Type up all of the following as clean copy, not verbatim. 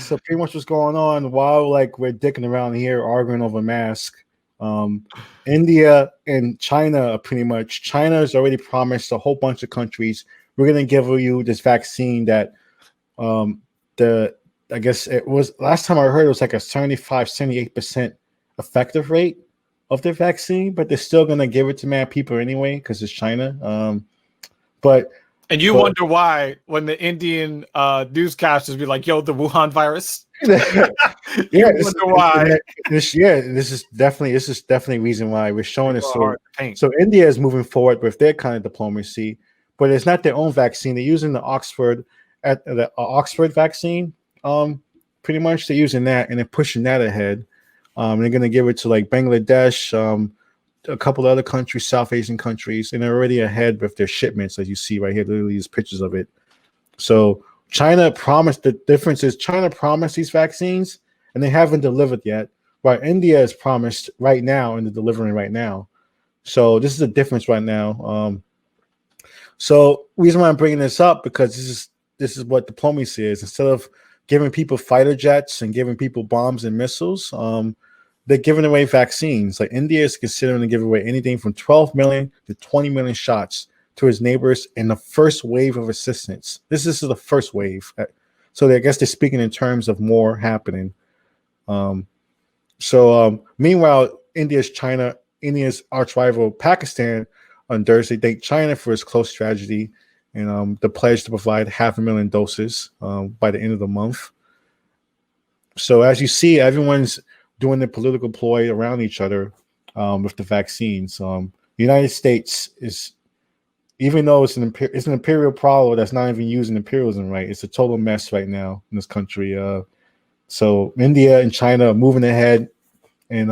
So pretty much what's going on while like we're dicking around here arguing over mask. India and China are pretty much. China has already promised a whole bunch of countries, we're going to give you this vaccine that I guess it was last time I heard it was like a 78% effective rate of their vaccine, but they're still going to give it to mad people anyway because it's China. And you wonder why when the Indian newscasters be like, "Yo, the Wuhan virus." Yeah, wonder why. This is definitely reason why we're showing it. So India is moving forward with their kind of diplomacy, but it's not their own vaccine. They're using the Oxford vaccine. Pretty much they're using that and they're pushing that ahead. They're going to give it to like Bangladesh, a couple of other countries, South Asian countries, and they're already ahead with their shipments, as you see right here. Literally, these pictures of it. So China promised. The difference is China promised these vaccines, and they haven't delivered yet. While India is promised right now, and they're delivering right now. So this is the difference right now. So reason why I'm bringing this up because this is what diplomacy is. Instead of giving people fighter jets and giving people bombs and missiles, they're giving away vaccines. Like India is considering to give away anything from 12 million to 20 million shots to its neighbors in the first wave of assistance. This is the first wave. So I guess they're speaking in terms of more happening. Meanwhile, India's arch rival Pakistan on Thursday thanked China for its close strategy and the pledge to provide 500,000 doses by the end of the month. So as you see, everyone's doing the political ploy around each other with the vaccines. The United States is, even though it's an imperial power that's not even using imperialism right, it's a total mess right now in this country. So India and China are moving ahead, and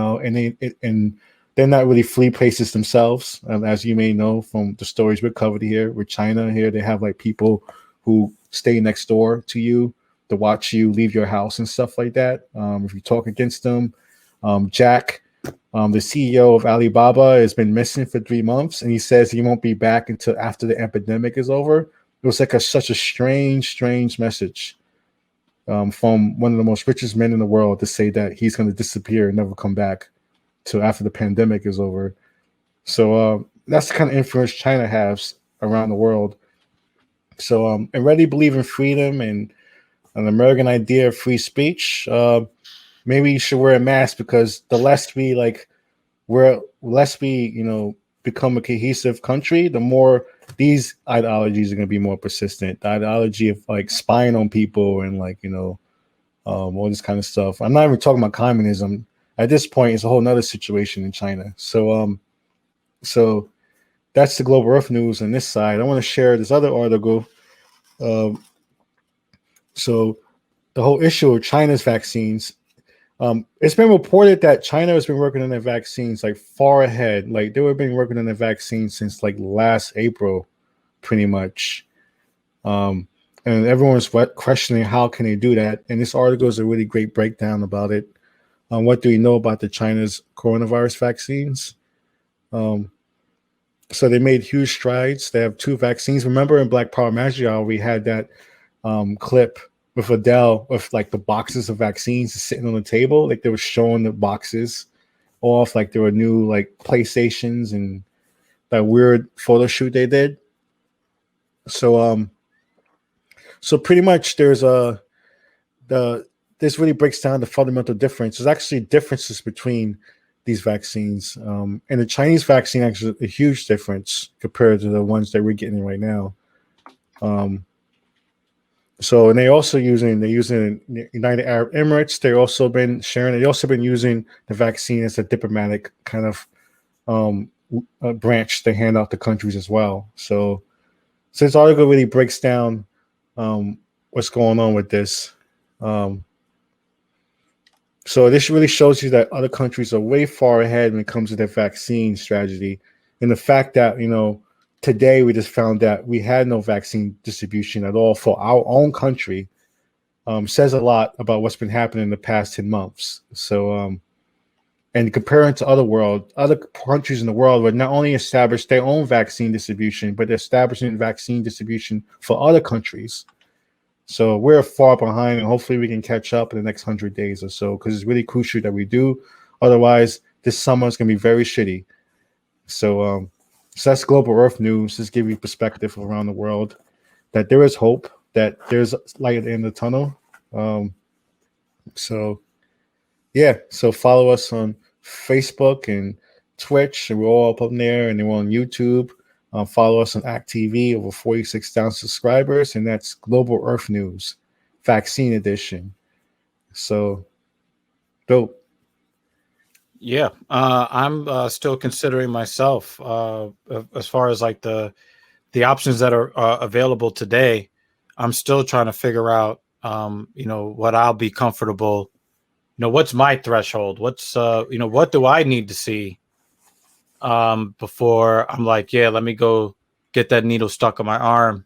they're not really free places themselves, as you may know from the stories we covered here. With China here, they have like people who stay next door to you to watch you leave your house and stuff like that. If you talk against them, Jack, the CEO of Alibaba, has been missing for 3 months, and he says he won't be back until after the epidemic is over. It was like such a strange message from one of the most richest men in the world to say that he's going to disappear and never come back till after the pandemic is over. So that's the kind of influence China has around the world. So I really believe in freedom and an American idea of free speech. Maybe you should wear a mask because the less we become a cohesive country, the more these ideologies are going to be more persistent. The ideology of like spying on people and all this kind of stuff. I'm not even talking about communism. At this point, it's a whole nother situation in China. So that's the global Earth news on this side. I want to share this other article. So the whole issue of China's vaccines, it's been reported that China has been working on their vaccines like far ahead. Like they have been working on their vaccines since like last April, pretty much. And everyone's questioning how can they do that. And this article is a really great breakdown about it. What do we know about the China's coronavirus vaccines? So they made huge strides. They have 2 vaccines. Remember in Black Power Magic Hour, we had that clip with Adele with like the boxes of vaccines sitting on the table. Like they were showing the boxes off, like there were new like PlayStations and that weird photo shoot they did. So pretty much this really breaks down the fundamental difference. There's actually differences between these vaccines. And the Chinese vaccine actually a huge difference compared to the ones that we're getting right now. And they're using United Arab Emirates. They've also been using the vaccine as a diplomatic kind of branch to hand out to countries as well. So this article really breaks down what's going on with this. So this really shows you that other countries are way far ahead when it comes to their vaccine strategy. And the fact that, today we just found that we had no vaccine distribution at all for our own country says a lot about what's been happening in the past 10 months. So, and comparing to other countries in the world would not only establish their own vaccine distribution, but establishing vaccine distribution for other countries. So we're far behind, and hopefully we can catch up in the next 100 days or so, because it's really crucial that we do. Otherwise, this summer is going to be very shitty. So, so that's global Earth news. Just give you perspective around the world that there is hope, that there's light at the end of the tunnel. So yeah, so follow us on Facebook and Twitch, and we're all up there, and then we're on YouTube. Follow us on act.tv, over 46,000 subscribers, and that's Global Earth News, Vaccine Edition. So dope. Yeah, I'm still considering myself as far as like the options that are available today. I'm still trying to figure out, what I'll be comfortable. What's my threshold? What's what do I need to see before I'm like, yeah, let me go get that needle stuck in my arm